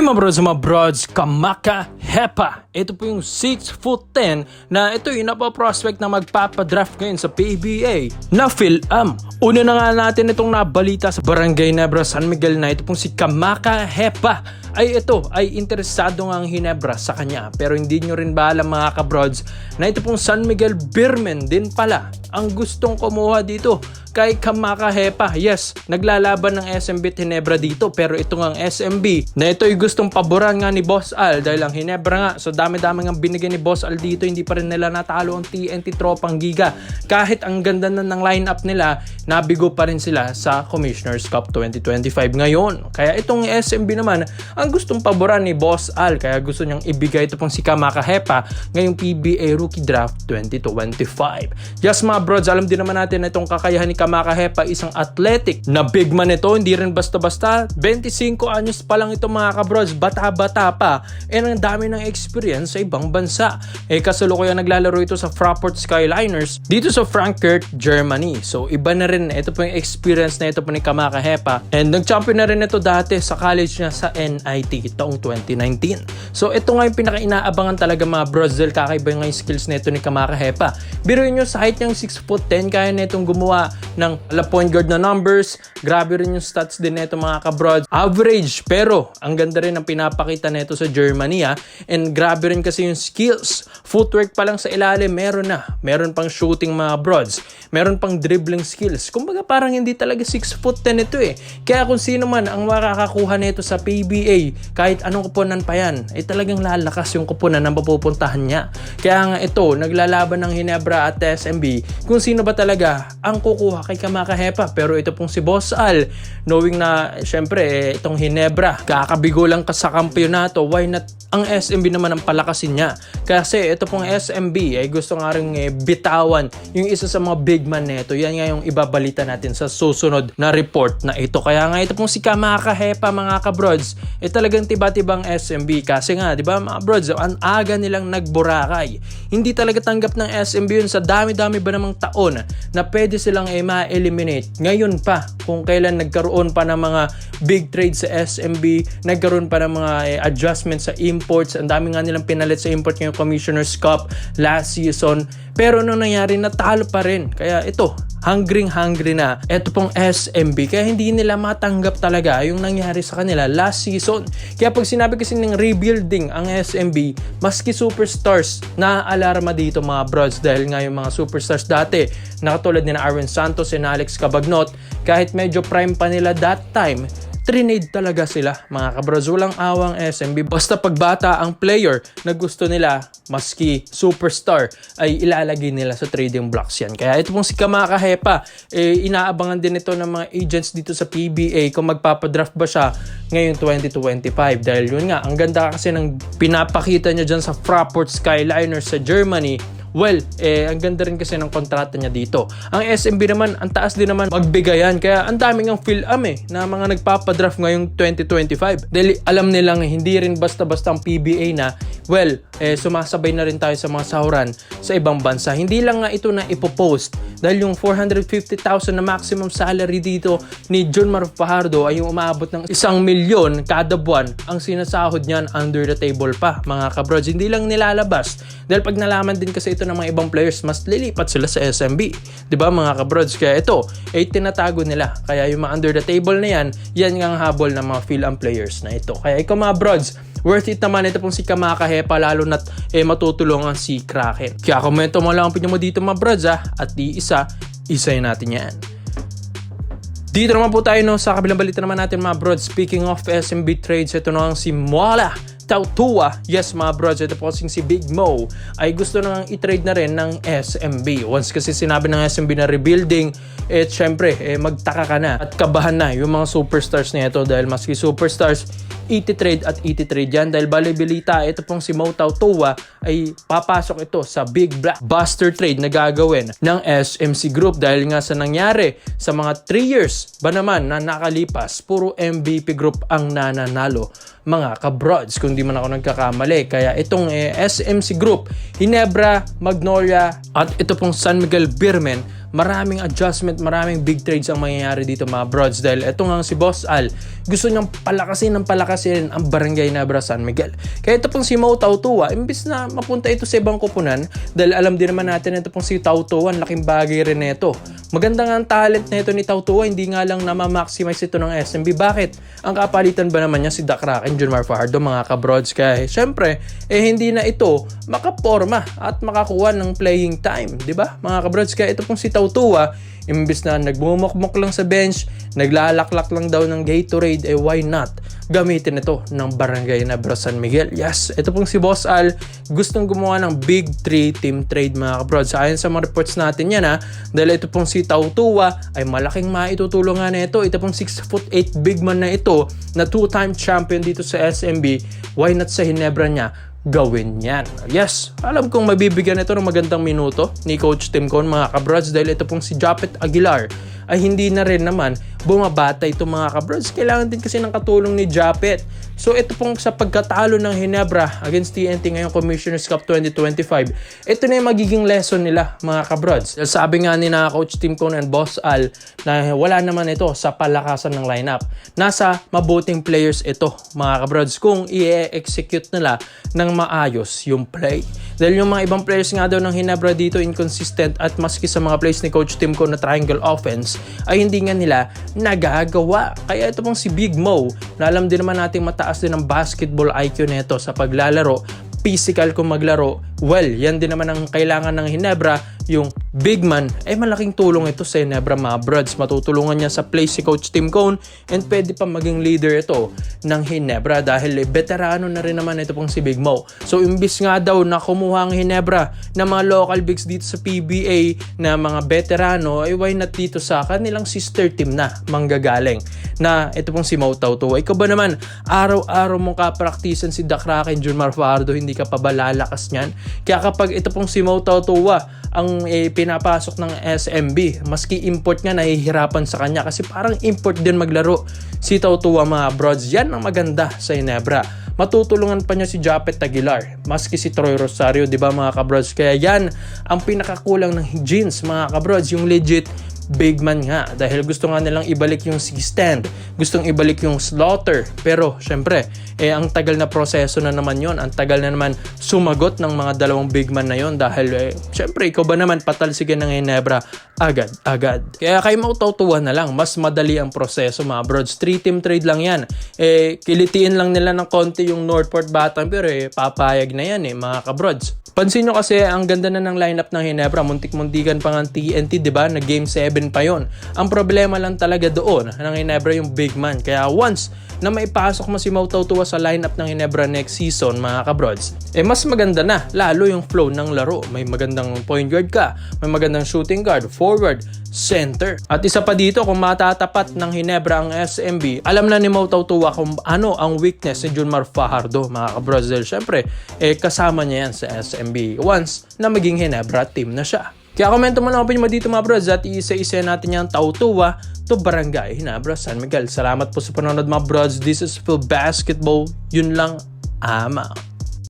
Hey mga broads, Kamaka Hepa. Ito po yung 6'10" na ito yung napaprospect na magpapadraft ngayon sa PBA na PhilAm. Una na nga natin itong nabalita sa Barangay Nebra, San Miguel na ito pong si Kamaka Hepa ay interesado nga ang Hinebra sa kanya. Pero hindi nyo rin ba alam mga kabrods na ito pong San Miguel Beermen din pala ang gustong kumuha dito kay Kamaka Hepa. Yes, naglalaban ng SMB at Hinebra dito, pero ito nga ang SMB na ito ay gustong paboran nga ni Boss Al dahil ang Hinebra nga, so dami-dami nga binigyan ni Boss Al dito, hindi pa rin nila natalo ang TNT Tropang Giga. Kahit ang ganda na ng lineup nila, nabigo pa rin sila sa Commissioner's Cup 2025 ngayon. Kaya itong SMB naman ang gustong paboran ni Boss Al, kaya gusto niyang ibigay ito pong si Kamaka Hepa ngayong PBA Rookie Draft 2025. Yes mga brods, alam din naman natin na itong kakayahan ni Kamaka Hepa, isang athletic na big man ito, hindi rin basta-basta. 25 anyos pa lang ito mga kabrods, bata-bata pa, ang dami ng experience sa ibang bansa. Kasalukuyan naglalaro ito sa Fraport Skyliners dito sa Frankfurt, Germany. So iba na rin, ito po yung experience na ito po ni Kamaka Hepa, and nag-champion na rin ito dati sa college niya sa NIT taong 2019. So ito nga yung pinaka-inaabangan talaga mga brods dahil kakaiba yung skills na ito ni Kamaka Hepa. Biruin nyo sa height niyang 6'10", kaya na itong gumawa ng point guard na numbers. Grabe rin yung stats din nito mga kabrods. Average, pero ang ganda rin ang pinapakita nito sa Germany and grabe rin kasi yung skills. Footwork pa lang sa ilalim, meron na. Meron pang shooting mga brods. Meron pang dribbling skills. Kumbaga parang hindi talaga 6'10" ito Kaya kung sino man ang makakakuha nito sa PBA, kahit anong kupunan pa yan, ay talagang lalakas yung kupunan na mapupuntahan niya. Kaya nga ito, naglalaban ng Hinebra at SMB kung sino ba talaga ang kukuha kay Kamaka Hepa. Pero ito pong si Boss Al, knowing na syempre itong Hinebra kakabigo lang ka sa kampyonato, why not ang SMB naman ang palakasin niya? Kasi ito pong SMB ay gusto nga rin bitawan yung isa sa mga big man nito. Yan nga yung ibabalita natin sa susunod na report na ito. Kaya nga ito pong si Kamaka Hepa mga kabrods, talagang tiba-tibang SMB. Kasi nga, di ba mga brods, ang aga nilang nagburakay. Hindi talaga tanggap ng SMB yun sa dami-dami ba namang taon na pwede silang ma-eliminate. Ngayon pa, kung kailan nagkaroon pa ng mga big trade sa SMB, nagkaroon pa ng mga adjustments sa imports. Ang dami nga nilang pinalit sa import yung Commissioner's Cup last season. Pero nung nangyari, natalo pa rin. Kaya ito, hungry na ito pong SMB. Kaya hindi nila matanggap talaga yung nangyari sa kanila last season. Kaya pag sinabi kasi ng rebuilding ang SMB, maski superstars na alarma dito mga brods, dahil nga yung mga superstars dati nakatulad ni Arwen Santos and Alex Cabagnot, kahit medyo prime pa nila that time, trinade talaga sila mga kabrods. Walang awang SMB. Basta pagbata ang player na gusto nila, maski superstar, ay ilalagay nila sa trading blocks yan. Kaya ito pong si Kamaka Hepa, inaabangan din ito ng mga agents dito sa PBA kung magpapadraft ba siya ngayong 2025. Dahil yun nga, ang ganda kasi ng pinapakita niya dyan sa Fraport Skyliners sa Germany. Well, ang ganda rin kasi ng kontrata niya dito. Ang SMB naman, ang taas din naman magbigayan. Kaya ang daming ang PhilAm na mga nagpapadraft ngayong 2025. Dahil alam nilang hindi rin basta-basta ang PBA na, well, sumasabay na rin tayo sa mga sahuran sa ibang bansa. Hindi lang nga ito na ipopost. Dahil yung 450,000 na maximum salary dito ni John Mar Fajardo ay yung umabot ng 1 milyon kada buwan. Ang sinasahod niyan under the table pa, mga kabrods. Hindi lang nilalabas. Dahil pag nalaman din kasi ito ng mga ibang players, mas lilipat sila sa SMB. Diba mga kabrods? Kaya ito, tinatago nila. Kaya yung mga under the table na yan nga ang habol ng mga PhilAm players na ito. Kaya ikaw mga brods, worth it naman ito pong si Kamaka Hepa, lalo na't matutulungan si Kraken. Kaya komento mo lang ang opinion mo dito mga brods at isayin natin yan. Dito naman po tayo sa kabilang balita naman natin mga brods. Speaking of SMB trades, ito na ang si Moala Tautua. Yes mga brods, ito po si Big Mo ay gusto nang i-trade na rin ng SMB. Once kasi sinabi ng SMB na rebuilding, syempre magtaka ka na at kabahan na yung mga superstars na ito, dahil maski superstars iti-trade yan. Dahil balibilita, ito pong si Mo Tautua ay papasok ito sa big blockbuster trade na gagawin ng SMC Group. Dahil nga sa nangyari sa mga 3 years ba naman na nakalipas, puro MVP Group ang nananalo mga kabrods, kung di man ako nagkakamali. Kaya itong SMC Group, Hinebra, Magnolia at ito pong San Miguel Beermen, maraming adjustment, maraming big trades ang mangyayari dito mga brods. Dahil eto nga si Boss Al, gusto niyang palakasin ang Barangay Nebra San Miguel. Kaya ito pong si Mau Tautua, imbis na mapunta ito sa ibang kupunan, dahil alam din naman natin ito pong si Tautua, laking bagay rin nito. Maganda nga ang talent na ito ni Tautua, hindi nga lang na-maximize ito ng SMB. Bakit? Ang kapalitan ba naman niya si Dakraken, Junmar Fajardo, mga kabrods? Kaya syempre, hindi na ito makaporma at makakuha ng playing time, di ba mga kabrods? Kaya ito pong si Tautua, imbis na nagbumukmok lang sa bench, naglalaklak lang daw ng Gatorade, why not gamitin ito ng Barangay Nebra San Miguel? Yes, ito pong si Boss Al, gustong gumawa ng Big 3 team trade mga kabrods. Ayon sa mga reports natin yan dahil ito pong si Tautua ay malaking maitutulong nga na ito. Ito pong 6'8" big man na ito, na 2-time champion dito sa SMB, why not sa Hinebra niya gawin yan? Yes, alam kong mabibigyan ito ng magandang minuto ni Coach Tim Cone mga kabrods, dahil ito pong si Japet Aguilar ay hindi na rin naman bumabata ito mga kabrods. Kailangan din kasi ng katulong ni Japet. So ito pong sa pagkatalo ng Hinebra against TNT ngayong Commissioner's Cup 2025, ito na yung magiging lesson nila mga kabrods. Sabi nga ni na Coach Tim Cone and Boss Al na wala naman ito sa palakasan ng lineup. Nasa mabuting players ito mga kabrods kung i-execute nila ng maayos yung play. Dahil yung mga ibang players nga daw ng Hinebra dito inconsistent, at maski sa mga plays ni Coach Tim Cone na triangle offense ay hindi nga nila nagagawa. Kaya ito pong si Big Mo, na alam din naman natin mataas din ang basketball IQ nito sa paglalaro, physical kung maglaro. Well, yan din naman ang kailangan ng Hinebra. Yung big man ay malaking tulong ito sa Hinebra mga brods. Matutulungan niya sa play si Coach Tim Cone, and pwede pa maging leader ito ng Hinebra dahil veterano na rin naman ito pong si Big Mo. So imbis nga daw na kumuha ang Hinebra ng mga local bigs dito sa PBA na mga veterano, ay why not dito sa kanilang sister team na manggagaling na ito pong si Mau Tautua. Ikaw ba naman, araw-araw mong kapraktisan si Dakraken, Junmar Fajardo, hindi ka pa ba lalakas niyan? Kaya kapag ito pong si Mau Tautua ang pinapasok ng SMB, maski import nga, nahihirapan sa kanya kasi parang import din maglaro si Tautua mga brods. Yan ang maganda sa Hinebra. Matutulungan pa niya si Japet Aguilar, maski si Troy Rosario, di ba mga kabrods? Kaya yan ang pinakakulang ng Jeans mga kabrods, yung legit big man nga, dahil gusto nga nilang ibalik yung stand, gustong ibalik yung slaughter, pero syempre ang tagal na proseso na naman yon, ang tagal na naman sumagot ng mga dalawang big man na yon, dahil syempre ikaw ba naman patalsikin ng Hinebra agad. Kaya kay Mau Tautua na lang, mas madali ang proseso mga brods. 3-team trade lang yan, kilitiin lang nila ng konti yung Northport Bataan, pero papayag na yan mga kabrods. Pansin nyo kasi ang ganda na ng lineup ng Hinebra, muntik-muntikan pa nga TNT, di ba? Na game 7 pa yon. Ang problema lang talaga doon ng Hinebra yung big man. Kaya once na maipasok mo si Mau Tautua sa lineup ng Hinebra next season mga kabrods, mas maganda na lalo yung flow ng laro. May magandang point guard ka, may magandang shooting guard, forward, center. At isa pa dito, kung matatapat ng Hinebra ang SMB, alam na ni Mau Tautua kung ano ang weakness ni Junmar Fajardo mga kabrods. Syempre kasama niya yan sa SMB once na maging Hinebra team na siya. Kaya komento mo lang po dito mga brods, at isa-isa natin yung Tautua to Barangay Nebra San Miguel. Salamat po sa panonood mga brods. This is Phil Basketball. Yun lang, ama.